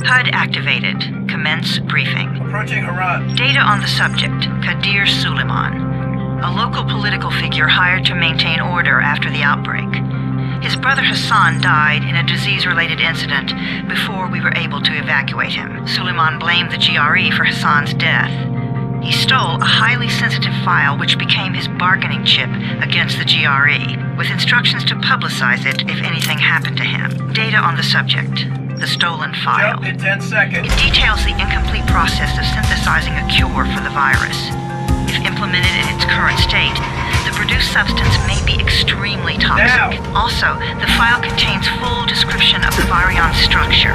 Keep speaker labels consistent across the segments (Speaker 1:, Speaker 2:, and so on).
Speaker 1: HUD activated. Commence briefing.
Speaker 2: Approaching Harad.
Speaker 1: Data on the subject, Kadir Suleiman. A local political figure hired to maintain order after the outbreak. His brother Hassan died in a disease-related incident before we were able to evacuate him. Suleiman blamed the GRE for Hassan's death. He stole a highly sensitive file which became his bargaining chip against the GRE, with instructions to publicize it if anything happened to him. Data on the subject, the stolen file.
Speaker 2: Jump in 10 seconds.
Speaker 1: It details the incomplete process of synthesizing a cure for the virus. If implemented in its current state, the produced substance may be extremely toxic.
Speaker 2: Now.
Speaker 1: Also, the file contains full description of the virion structure.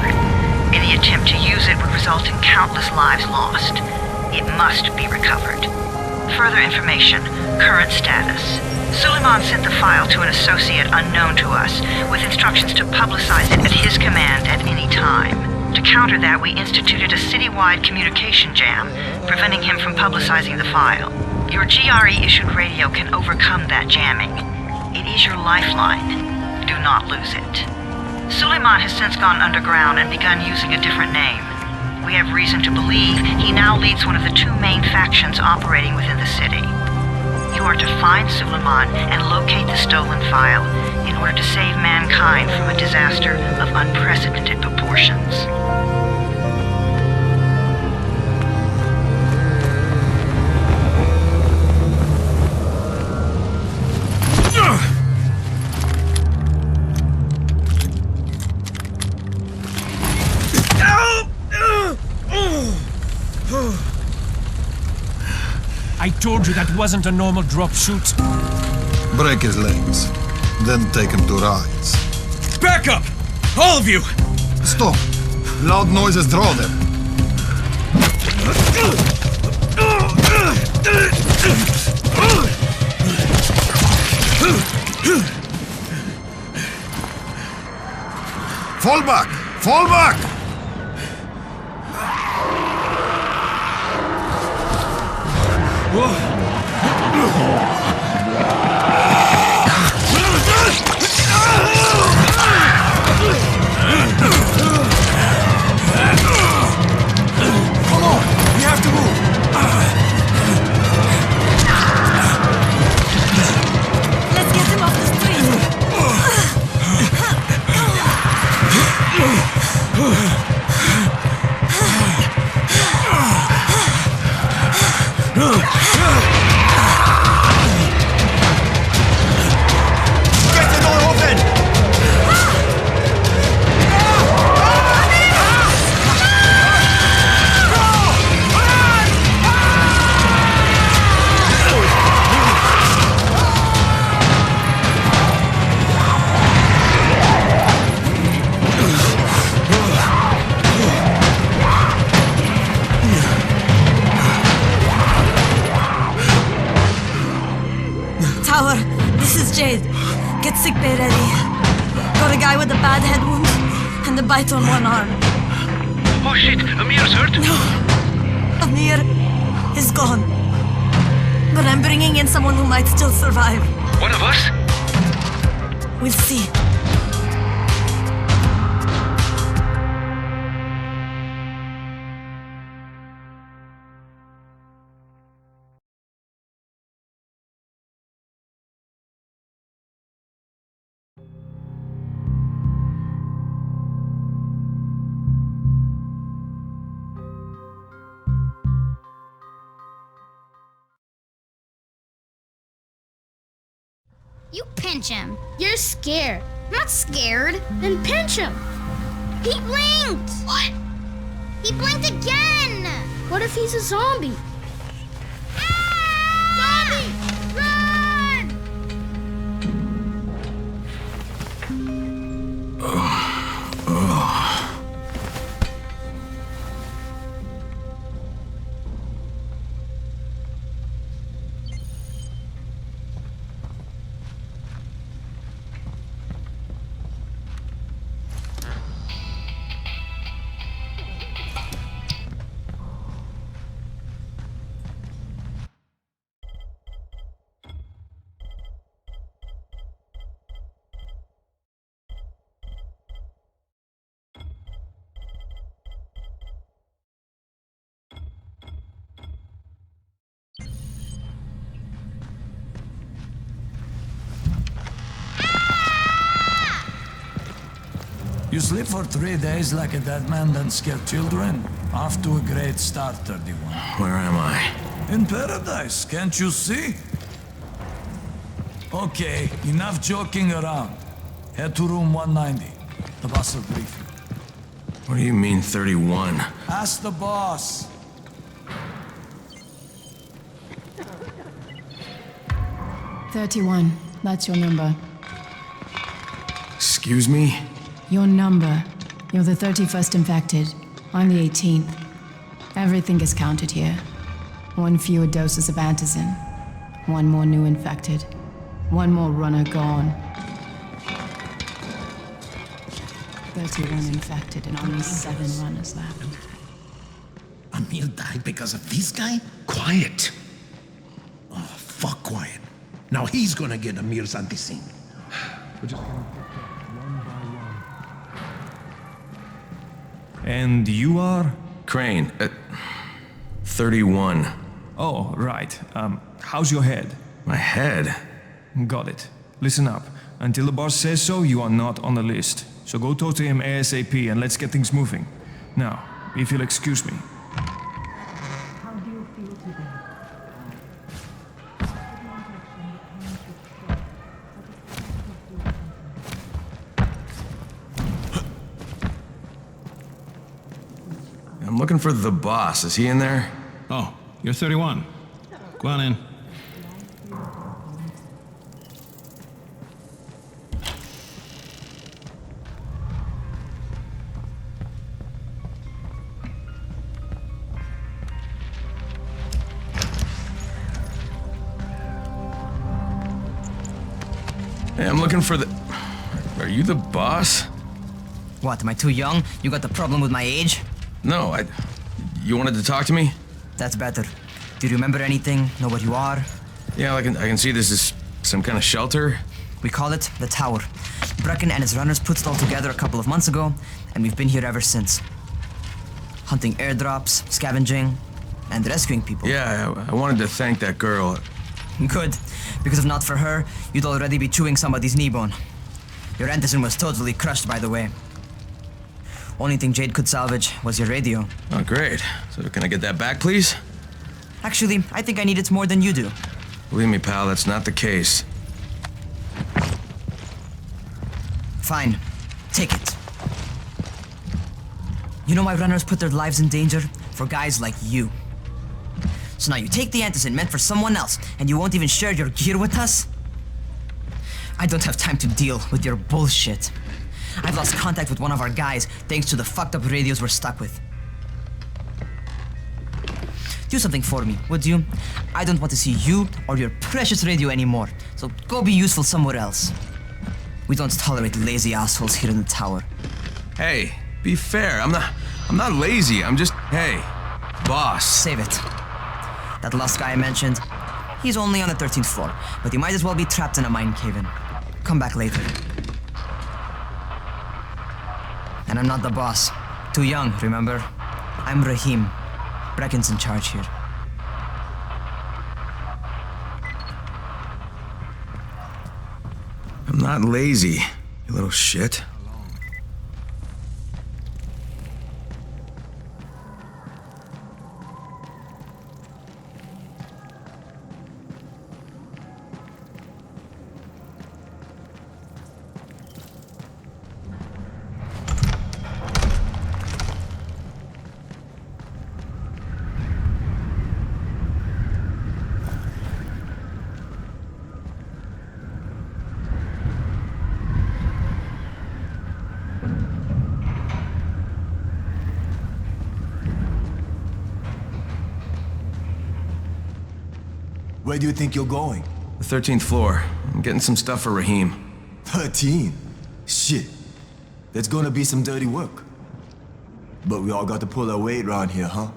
Speaker 1: Any attempt to use it would result in countless lives lost. It must be recovered. Further information, current status. Suleiman sent the file to an associate unknown to us, with instructions to publicize it at his command at any time. To counter that, we instituted a citywide communication jam, preventing him from publicizing the file. Your GRE-issued radio can overcome that jamming. It is your lifeline. Do not lose it. Suleiman has since gone underground and begun using a different name. We have reason to believe he now leads one of the two main factions operating within the city. You are to find Suleiman and locate the stolen file in order to save mankind from a disaster of unprecedented proportions.
Speaker 3: I told you that wasn't a normal drop shoot.
Speaker 4: Break his legs, then take him to rides.
Speaker 3: Back up! All of you!
Speaker 4: Stop! Loud noises draw them. Fall back! Fall back!
Speaker 3: Come on! We have to move!
Speaker 5: Let's get him off the street!
Speaker 3: Get the door open!
Speaker 5: Tower, this is Jade. Get sick bay ready. Got a guy with a bad head wound and a bite on one arm.
Speaker 6: Oh shit, Amir's hurt?
Speaker 5: Amir is gone. But I'm bringing in someone who might still survive.
Speaker 6: One of us?
Speaker 5: We'll see.
Speaker 7: You pinch him. You're scared. I'm not scared. Then pinch him. He blinked. What? He blinked again. What if he's a zombie? Ah! Zombie! Run!
Speaker 2: You sleep for 3 days like a dead man, then scare children? Off to a great start, 31.
Speaker 3: Where am I?
Speaker 2: In paradise, can't you see? Okay, enough joking around. Head to room 190. The boss will brief you.
Speaker 3: What do you mean, 31?
Speaker 2: Ask the boss.
Speaker 8: "31. That's your number.
Speaker 3: Excuse me?
Speaker 8: Your number. You're the 31st infected. I'm the 18th. Everything is counted here. 1 fewer doses of antizin. 1 more new infected. 1 more runner gone. 31 infected and only 7 runners left.
Speaker 9: Amir died because of this guy? Quiet. Oh, fuck quiet. Now he's gonna get Amir's antizin.
Speaker 10: And you are?
Speaker 3: Crane, 31.
Speaker 10: Oh, right. How's your head?
Speaker 3: My head?
Speaker 10: Got it. Listen up. Until the boss says so, you are not on the list. So go talk to him ASAP and let's get things moving. Now, if you'll excuse me.
Speaker 8: How do you feel today?
Speaker 3: I'm looking for the boss. Is he in there?
Speaker 11: Oh, you're 31. Go on in.
Speaker 3: Hey, I'm looking for the... Are you the boss?
Speaker 12: What, am I too young? You got the problem with my age?
Speaker 3: No, You wanted to talk to me?
Speaker 12: That's better. Do you remember anything? Know what you are?
Speaker 3: Yeah, I can see this is some kind of shelter.
Speaker 12: We call it the Tower. Brecken and his runners put it all together a couple of months ago, and we've been here ever since. Hunting airdrops, scavenging, and rescuing people.
Speaker 3: Yeah, I wanted to thank that girl.
Speaker 12: Good, because if not for her, you'd already be chewing somebody's knee bone. Your antizin was totally crushed, by the way. Only thing Jade could salvage was your radio.
Speaker 3: Oh, great. So can I get that back, please?
Speaker 12: Actually, I think I need it more than you do.
Speaker 3: Believe me, pal, that's not the case.
Speaker 12: Fine. Take it. You know my runners put their lives in danger for guys like you. So now you take the antizin meant for someone else, and you won't even share your gear with us? I don't have time to deal with your bullshit. I've lost contact with one of our guys thanks to the fucked up radios we're stuck with. Do something for me, would you? I don't want to see you or your precious radio anymore, so go be useful somewhere else. We don't tolerate lazy assholes here in the tower.
Speaker 3: Hey, be fair. I'm not lazy. I'm just, hey, boss.
Speaker 12: Save it. That last guy I mentioned, he's only on the 13th floor, but he might as well be trapped in a mine cave-in. Come back later. And I'm not the boss. Too young, remember? I'm Rahim. Brecken's in charge here.
Speaker 3: I'm not lazy, you little shit.
Speaker 13: Where do you think you're going?
Speaker 3: The 13th floor. I'm getting some stuff for Rahim.
Speaker 13: 13? Shit. That's gonna be some dirty work. But we all got to pull our weight around here, huh?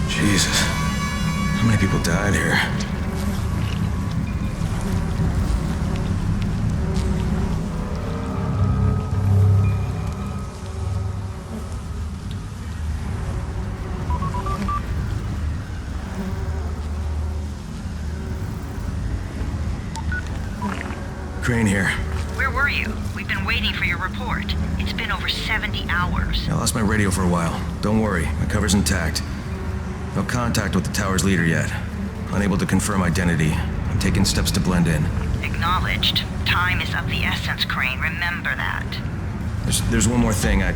Speaker 3: Jesus. How many people died here? Crane here.
Speaker 1: Where were you? We've been waiting for your report. It's been over 70 hours.
Speaker 3: I lost my radio for a while. Don't worry, my cover's intact. No contact with the tower's leader yet. Unable to confirm identity. I'm taking steps to blend in.
Speaker 1: Acknowledged. Time is of the essence, Crane. Remember that.
Speaker 3: There's one more thing. I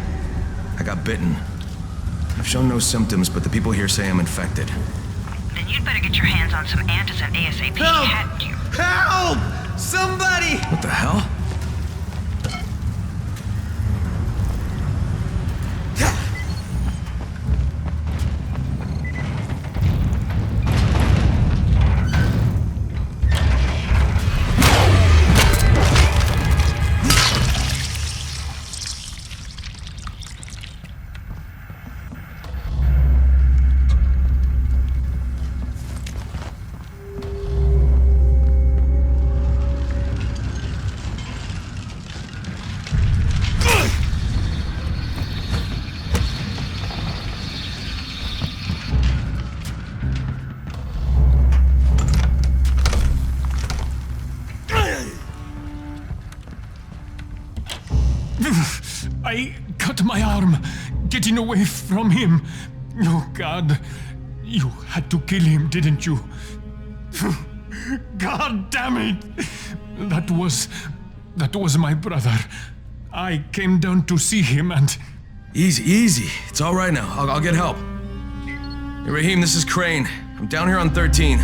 Speaker 3: got bitten. I've shown no symptoms, but the people here say I'm infected.
Speaker 1: Then you'd better get your hands on some antizin ASAP. Hadn't you?
Speaker 3: Help! Somebody! What the hell?
Speaker 10: I cut my arm getting away from him. Oh, God. You had to kill him, didn't you? God damn it! That was my brother. I came down to see him and...
Speaker 3: Easy. It's all right now. I'll get help. Hey, Raheem, this is Crane. I'm down here on 13.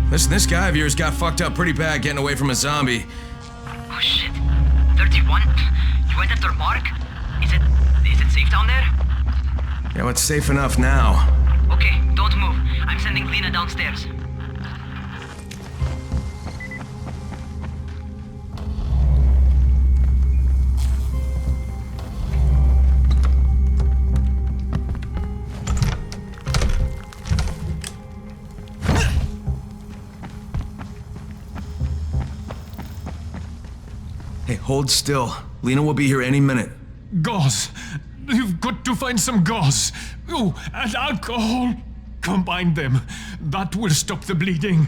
Speaker 3: Listen, this guy of yours got fucked up pretty bad getting away from a zombie.
Speaker 12: Oh, shit. 31? You went after Mark? Is it safe down there?
Speaker 3: Yeah, well, it's safe enough now.
Speaker 12: Okay, don't move. I'm sending Lena downstairs.
Speaker 3: Hey, hold still. Lena will be here any minute.
Speaker 10: Gauze. You've got to find some gauze. Oh, and alcohol. Combine them. That will stop the bleeding.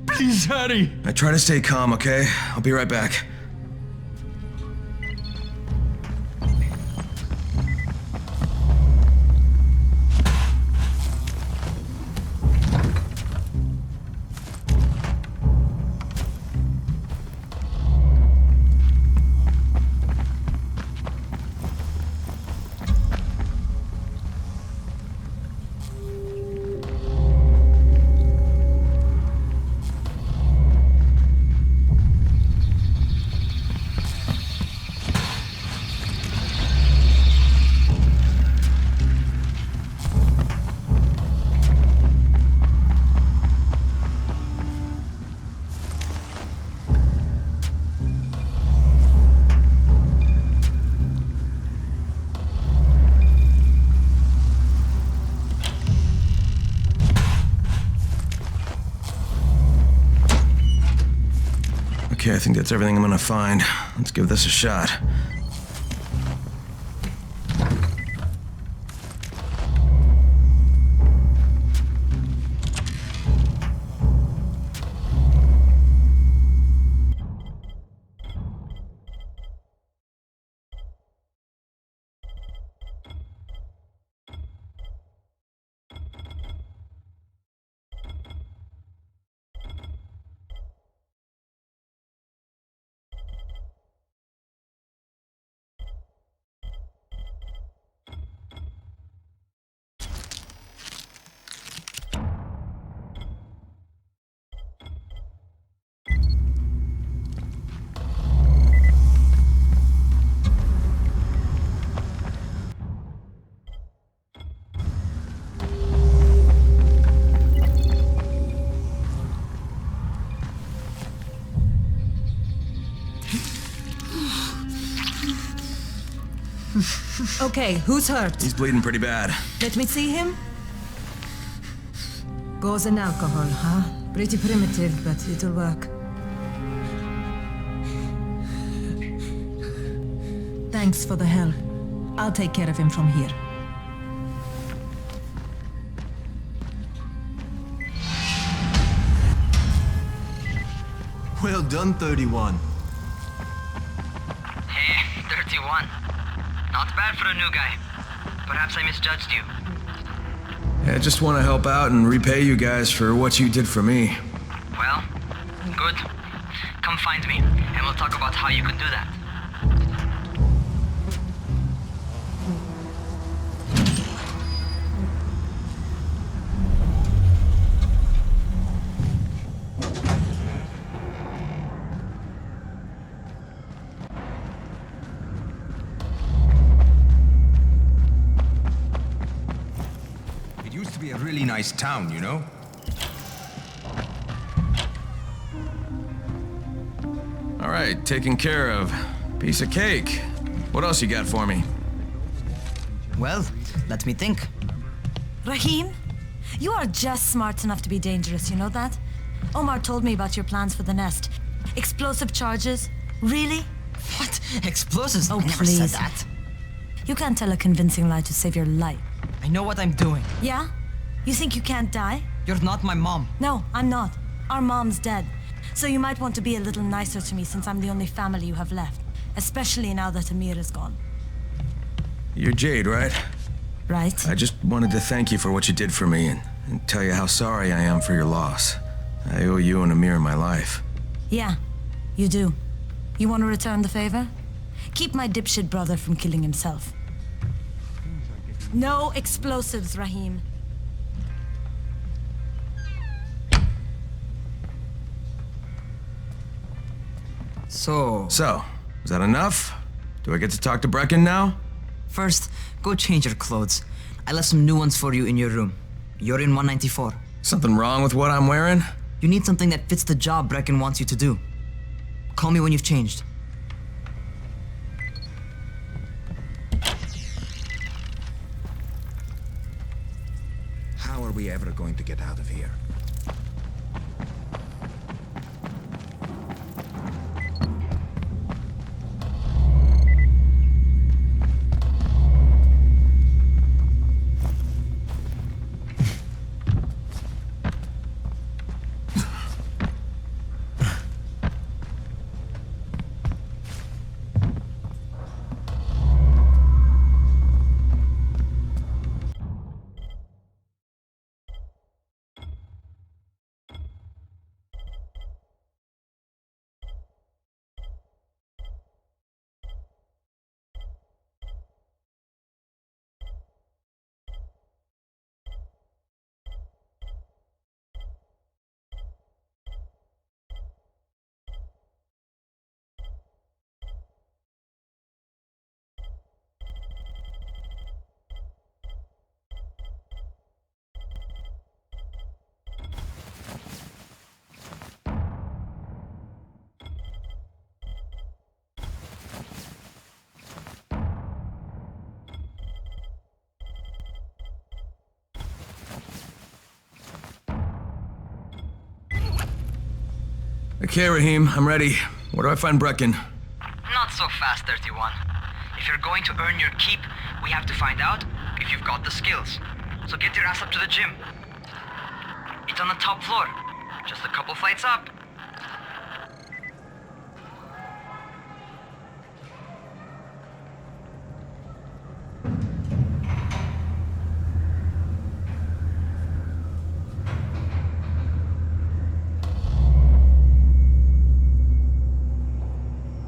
Speaker 10: Please hurry.
Speaker 3: I try to stay calm, okay? I'll be right back. Okay, I think that's everything I'm gonna find. Let's give this a shot.
Speaker 5: Okay, who's hurt?
Speaker 3: He's bleeding pretty bad.
Speaker 5: Let me see him. Gauze and alcohol, huh? Pretty primitive, but it'll work. Thanks for the help. I'll take care of him from here.
Speaker 13: Well done, 31.
Speaker 12: Hey, 31. Not bad for a new guy. Perhaps I misjudged you.
Speaker 3: I just want to help out and repay you guys for what you did for me.
Speaker 12: Well, good. Come find me, and we'll talk about how you could do that.
Speaker 14: It used to be a really nice town, you know?
Speaker 3: All right, taken care of. Piece of cake. What else you got for me?
Speaker 12: Well, let me think.
Speaker 5: Rahim, you are just smart enough to be dangerous, you know that? Omar told me about your plans for the nest. Explosive charges? Really?
Speaker 12: What? Explosives?
Speaker 5: Oh,
Speaker 12: I never
Speaker 5: please.
Speaker 12: said that.
Speaker 5: You can't tell a convincing lie to save your life.
Speaker 12: I know what I'm doing.
Speaker 5: Yeah? You think you can't die?
Speaker 12: You're not my mom.
Speaker 5: No, I'm not. Our mom's dead. So you might want to be a little nicer to me since I'm the only family you have left. Especially now that Amir is gone.
Speaker 3: You're Jade, right?
Speaker 5: Right?
Speaker 3: I just wanted to thank you for what you did for me and tell you how sorry I am for your loss. I owe you and Amir my life.
Speaker 5: Yeah, you do. You want to return the favor? Keep my dipshit brother from killing himself. No explosives, Rahim.
Speaker 3: So, is that enough? Do I get to talk to Brecken now?
Speaker 12: First, go change your clothes. I left some new ones for you in your room. You're in 194.
Speaker 3: Something wrong with what I'm wearing?
Speaker 12: You need something that fits the job Brecken wants you to do. Call me when you've changed.
Speaker 14: How are we ever going to get out of here?
Speaker 3: Okay, Rahim, I'm ready. Where do I find Brecken?
Speaker 12: Not so fast, 31. If you're going to earn your keep, we have to find out if you've got the skills. So get your ass up to the gym. It's on the top floor. Just a couple flights up.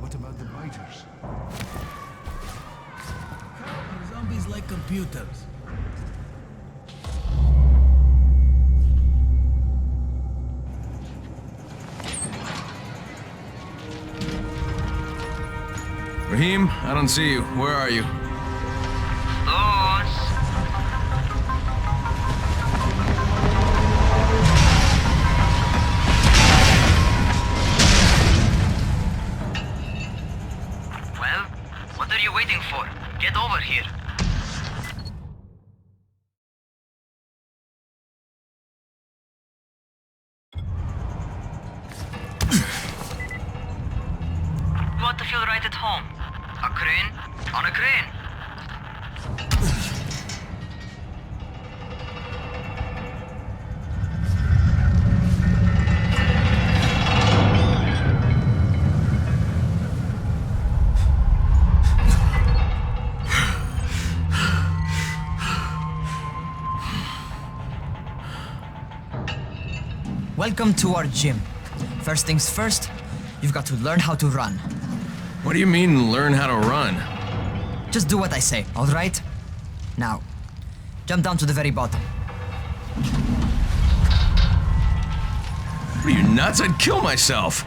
Speaker 9: What about the biters?
Speaker 2: Zombies like computers.
Speaker 3: Rahim, I don't see you. Where are you?
Speaker 12: Those. Well, what are you waiting for? Get over here. You want to feel right at home? A crane on a crane. Welcome to our gym. First things first, you've got to learn how to run.
Speaker 3: What do you mean, learn how to run?
Speaker 12: Just do what I say, alright? Now, jump down to the very bottom.
Speaker 3: What are you, nuts? I'd kill myself.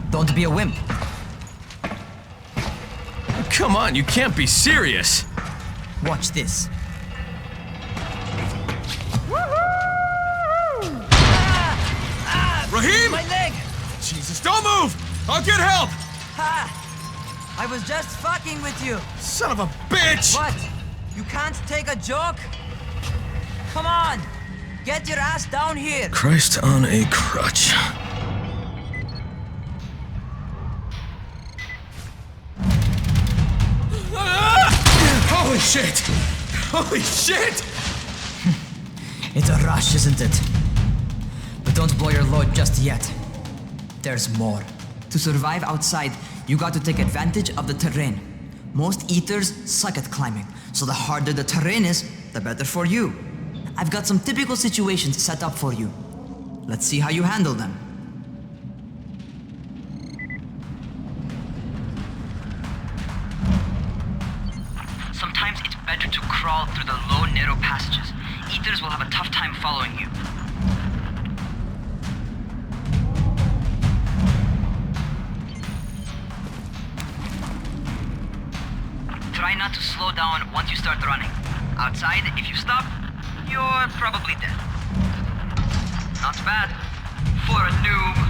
Speaker 12: Don't be a wimp.
Speaker 3: Come on, you can't be serious.
Speaker 12: Watch this.
Speaker 3: Raheem!
Speaker 12: My leg!
Speaker 3: Jesus, don't move! I'll get help!
Speaker 12: Ha! I was just fucking with you.
Speaker 3: Son of a bitch!
Speaker 12: What? You can't take a joke? Come on! Get your ass down here!
Speaker 3: Christ on a crutch. Holy shit! Holy shit!
Speaker 12: It's a rush, isn't it? But don't blow your load just yet. There's more. To survive outside, you got to take advantage of the terrain. Most eaters suck at climbing, so the harder the terrain is, the better for you. I've got some typical situations set up for you. Let's see how you handle them. Sometimes it's better to crawl through the low, narrow passages. Eaters will have a tough time following you. Try not to slow down once you start running. Outside, if you stop, you're probably dead. Not bad for a noob.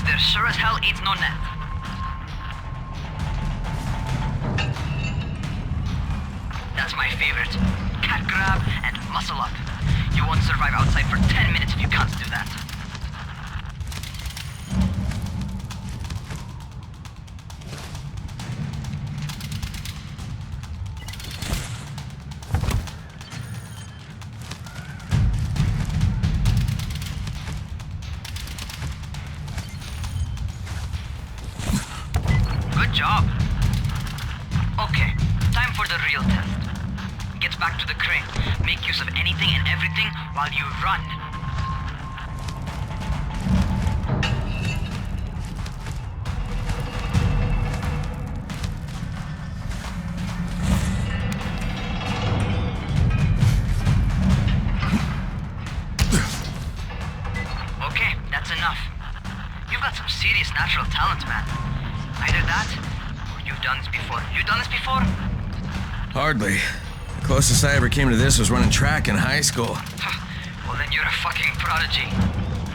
Speaker 12: There sure as hell ain't no net. That's my favorite. Cat grab and muscle up. You won't survive outside for 10 minutes if you can't do that. Good job. Okay, time for the real test. Get back to the crane. Make use of anything and everything while you run. Okay, that's enough. You've got some serious natural talent, man. Either that, or you've done this before. You done this before?
Speaker 3: Hardly. The closest I ever came to this was running track in high school.
Speaker 12: Well, then you're a fucking prodigy.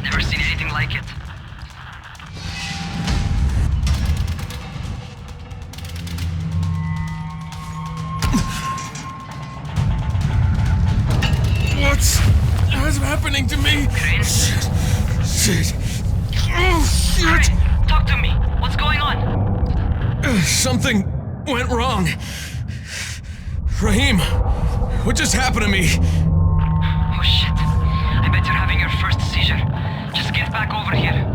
Speaker 12: Never seen anything like it.
Speaker 3: What's happening to me?
Speaker 12: Crane?
Speaker 3: Shit. Oh, shit.
Speaker 12: Crane, talk to me. What's going on?
Speaker 3: Something went wrong. Raheem, what just happened to me?
Speaker 12: Oh shit. I bet you're having your first seizure. Just get back over here.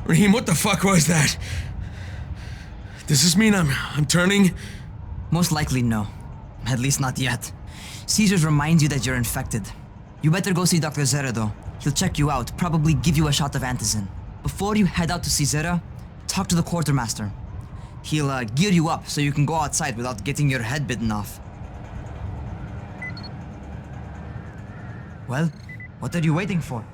Speaker 3: Raheem, what the fuck was that? Does this mean I'm turning?
Speaker 12: Most likely no. At least not yet. Caesars reminds you that you're infected. You better go see Dr. Zera though. He'll check you out, probably give you a shot of antizin. Before you head out to Caesarea, talk to the quartermaster. He'll gear you up so you can go outside without getting your head bitten off. Well, what are you waiting for?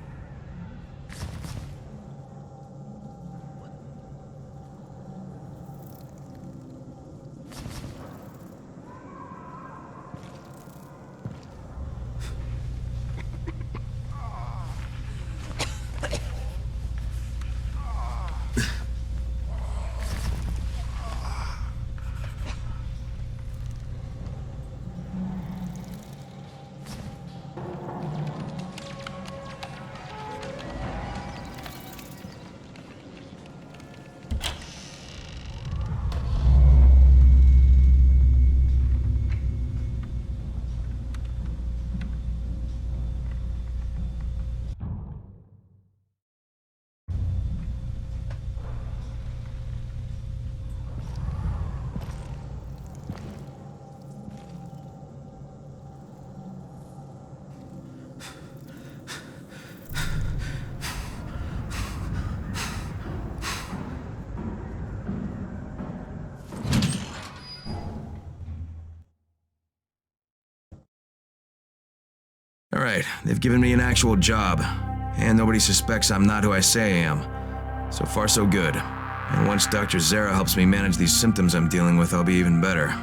Speaker 3: Alright, they've given me an actual job, and nobody suspects I'm not who I say I am. So far so good. And once Dr. Zera helps me manage these symptoms I'm dealing with, I'll be even better.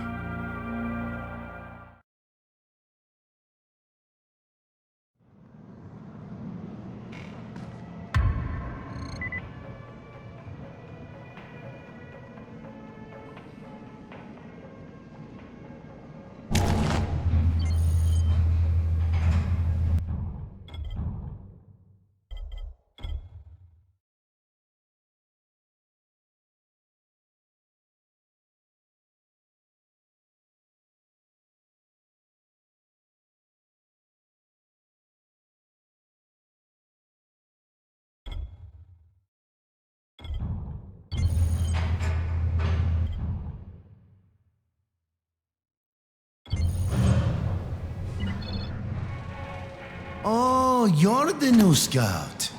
Speaker 15: Oh, you're the new scout.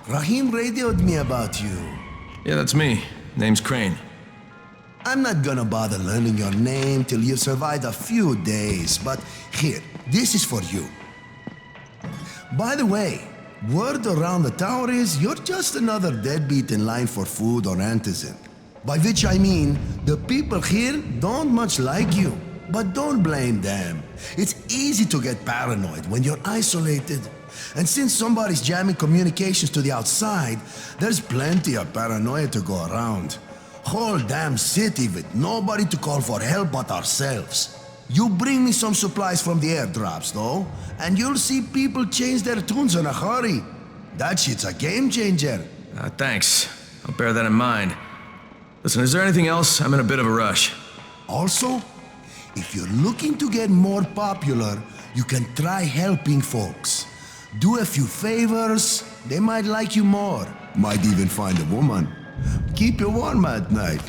Speaker 15: Rahim radioed me about you.
Speaker 3: Yeah, that's me. Name's Crane.
Speaker 15: I'm not gonna bother learning your name till you've survived a few days, but here, this is for you. By the way, word around the tower is you're just another deadbeat in line for food or antizin. By which I mean, the people here don't much like you. But don't blame them. It's easy to get paranoid when you're isolated. And since somebody's jamming communications to the outside, there's plenty of paranoia to go around. Whole damn city with nobody to call for help but ourselves. You bring me some supplies from the airdrops, though, and you'll see people change their tunes in a hurry. That shit's a game changer.
Speaker 3: Thanks. I'll bear that in mind. Listen, is there anything else? I'm in a bit of a rush.
Speaker 15: Also, if you're looking to get more popular, you can try helping folks. Do a few favors, they might like you more. Might even find a woman. Keep you warm at night.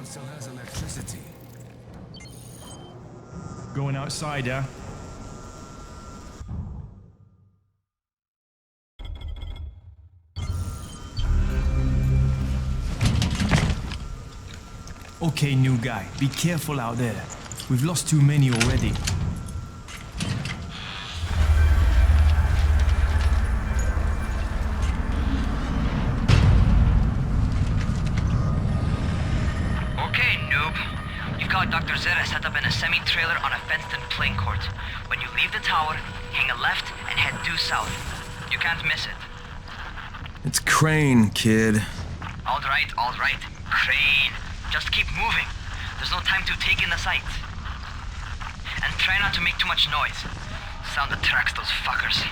Speaker 2: Still has electricity.
Speaker 10: Going outside, yeah? Okay, new guy, be careful out there. We've lost too many already.
Speaker 12: Dr. Zera set up in a semi-trailer on a fenced-in playing court. When you leave the tower, Hang a left and head due south. You can't miss it.
Speaker 3: It's Crane, kid.
Speaker 12: All right. Crane. Just keep moving. There's no time to take in the sights. And try not to make too much noise. Sound attracts those fuckers.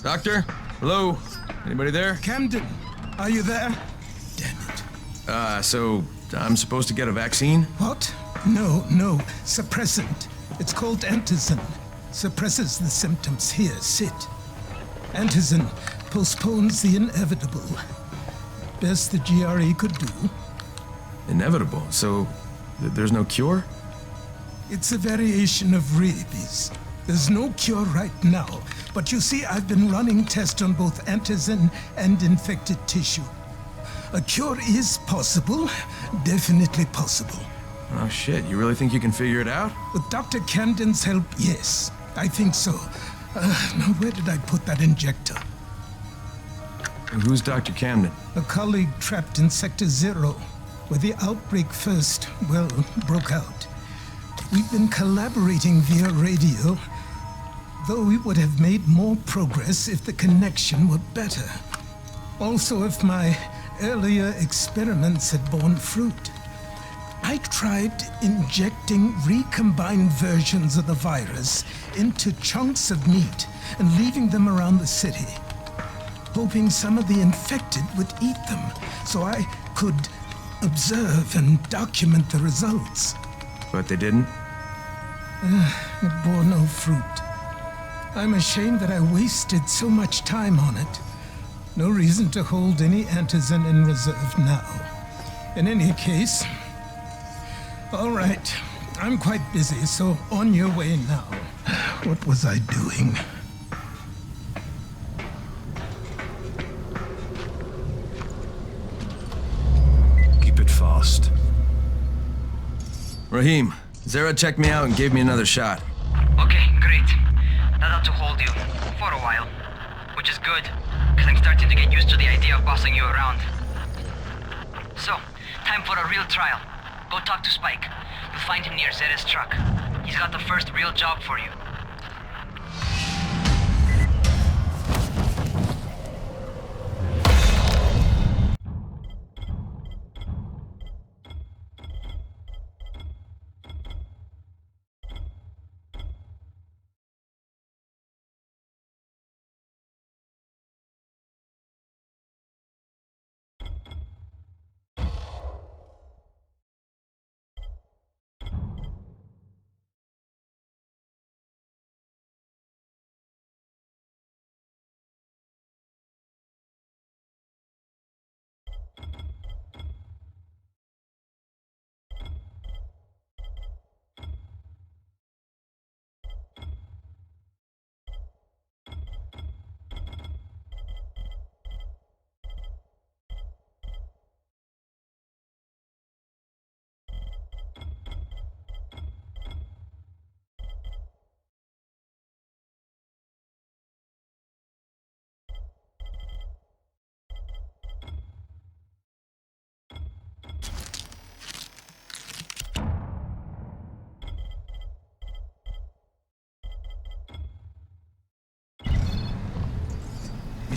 Speaker 3: Doctor? Hello? Anybody there?
Speaker 16: Camden, are you there?
Speaker 3: So I'm supposed to get a vaccine?
Speaker 16: What? No. Suppressant. It's called antizin. Suppresses the symptoms. Here, sit. Antizin postpones the inevitable. Best the GRE could do.
Speaker 3: Inevitable? So there's no cure?
Speaker 16: It's a variation of rabies. There's no cure right now, but you see, I've been running tests on both antizin and infected tissue. A cure is possible, definitely possible.
Speaker 3: Oh shit, you really think you can figure it out?
Speaker 16: With Dr. Camden's help, yes, I think so. Now where did I put that injector?
Speaker 3: Who's Dr. Camden?
Speaker 16: A colleague trapped in Sector 0, where the outbreak first, broke out. We've been collaborating via radio, though we would have made more progress if the connection were better. Also, if my earlier experiments had borne fruit. I tried injecting recombined versions of the virus into chunks of meat and leaving them around the city, hoping some of the infected would eat them so I could observe and document the results.
Speaker 3: But they didn't?
Speaker 16: It bore no fruit. I'm ashamed that I wasted so much time on it. No reason to hold any antizin in reserve now. In any case, all right, I'm quite busy, so on your way now. What was I doing?
Speaker 4: Keep it fast.
Speaker 3: Rahim, Zara checked me out and gave me another shot.
Speaker 12: Okay, great. That ought to hold you. For a while. Which is good, because I'm starting to get used to the idea of bossing you around. So, time for a real trial. Go talk to Spike. You'll find him near Zera's truck. He's got the first real job for you.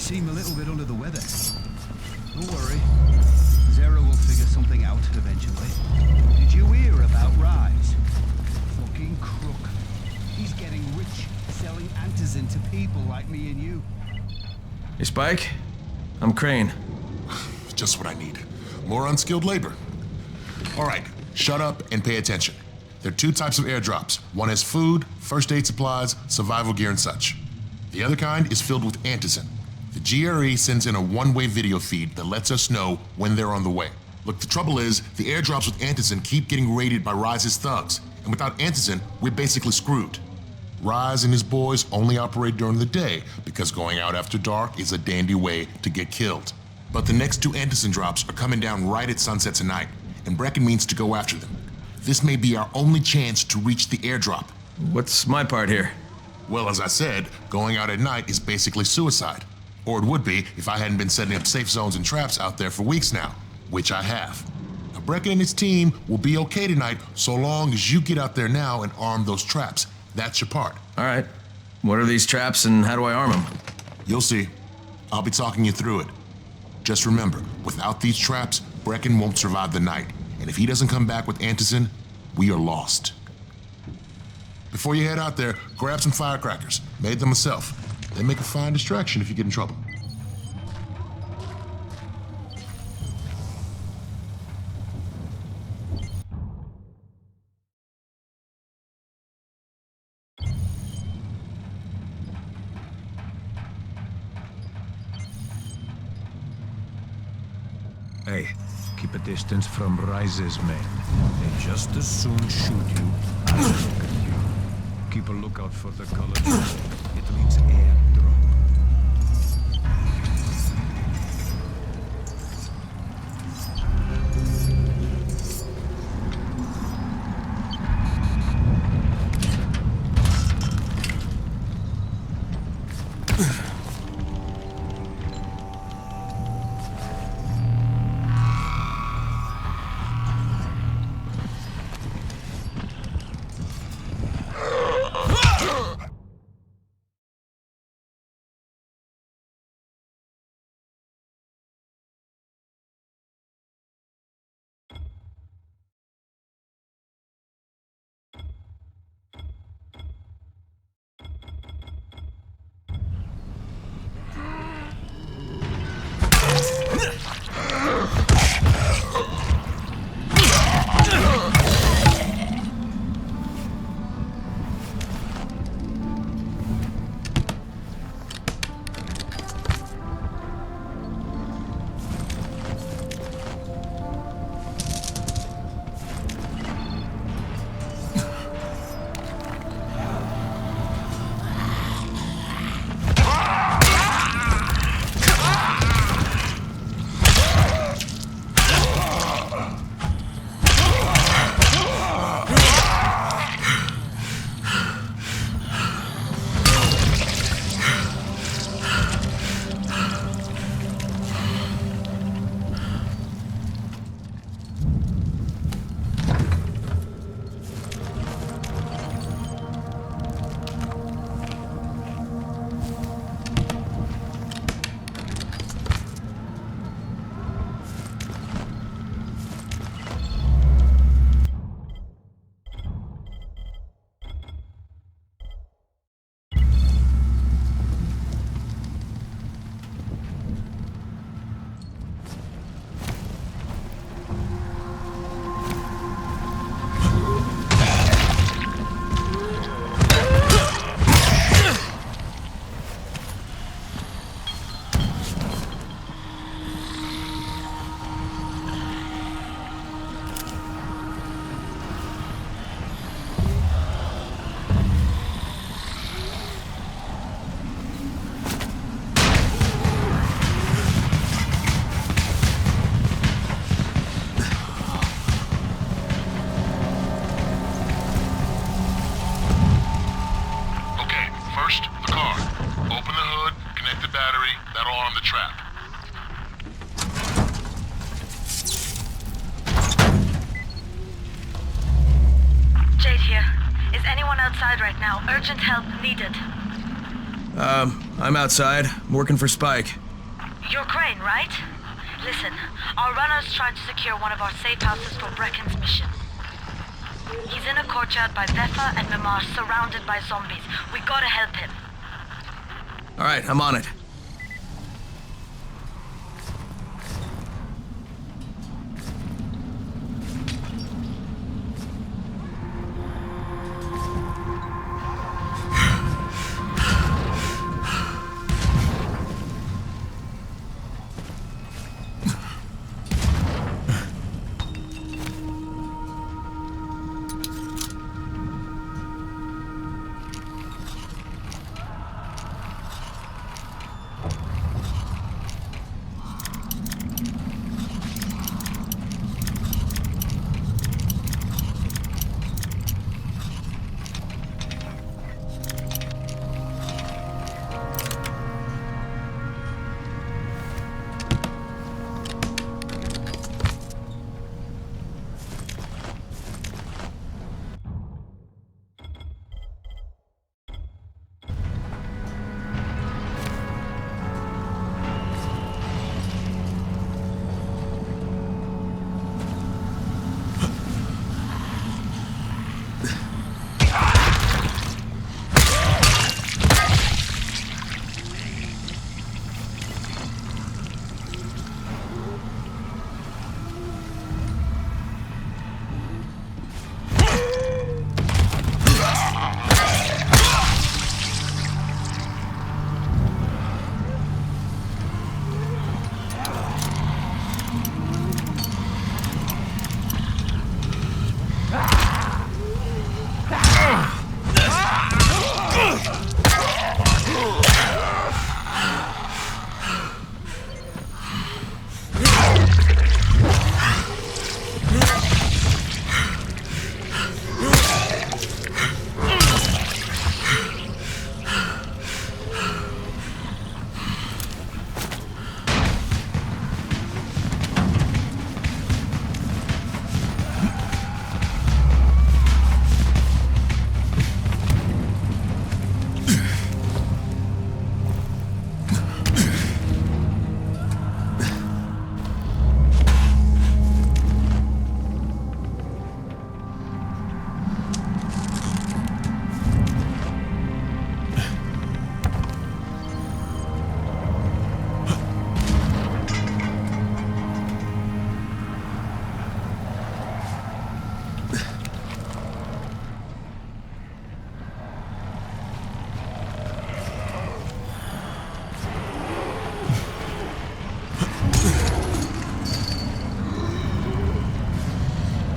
Speaker 17: seem a little bit under the weather. Don't worry. Zero will figure something out eventually. Did you hear about Rise? Fucking crook. He's getting rich selling antizin to people like me and you.
Speaker 3: Hey, Spike? I'm Crane.
Speaker 18: Just what I need. More unskilled labor. All right, shut up and pay attention. There are 2 types of airdrops. One has food, first aid supplies, survival gear, and such. The other kind is filled with antizin. The GRE sends in a one-way video feed that lets us know when they're on the way. Look, the trouble is, the airdrops with antizin keep getting raided by Rise's thugs, and without antizin, we're basically screwed. Rise and his boys only operate during the day because going out after dark is a dandy way to get killed. But the next 2 antizin drops are coming down right at sunset tonight, and Brecken means to go after them. This may be our only chance to reach the airdrop.
Speaker 3: What's my part here?
Speaker 18: Well, as I said, going out at night is basically suicide. Or it would be if I hadn't been setting up safe zones and traps out there for weeks now, which I have. Now, Brecken and his team will be okay tonight so long as you get out there now and arm those traps. That's your part.
Speaker 3: All right. What are these traps and how do I arm them?
Speaker 18: You'll see. I'll be talking you through it. Just remember, without these traps, Brecken won't survive the night. And if he doesn't come back with antizin, we are lost. Before you head out there, grab some firecrackers. Made them myself. They make a fine distraction if you get in trouble.
Speaker 2: Hey, keep a distance from Rise's men. They just as soon shoot you as look at you. Keep a lookout for the color. It means airdrop.
Speaker 1: Right now, urgent help needed.
Speaker 3: I'm outside, working for Spike.
Speaker 5: You're Crane, right? Listen, our runner's trying to secure one of our safe houses for Brecken's mission. He's in a courtyard by Vefa and Mimar, surrounded by zombies. We gotta help him.
Speaker 3: Alright, I'm on it.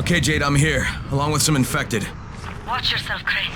Speaker 3: Okay, Jade, I'm here, along with some infected.
Speaker 5: Watch yourself, Crane.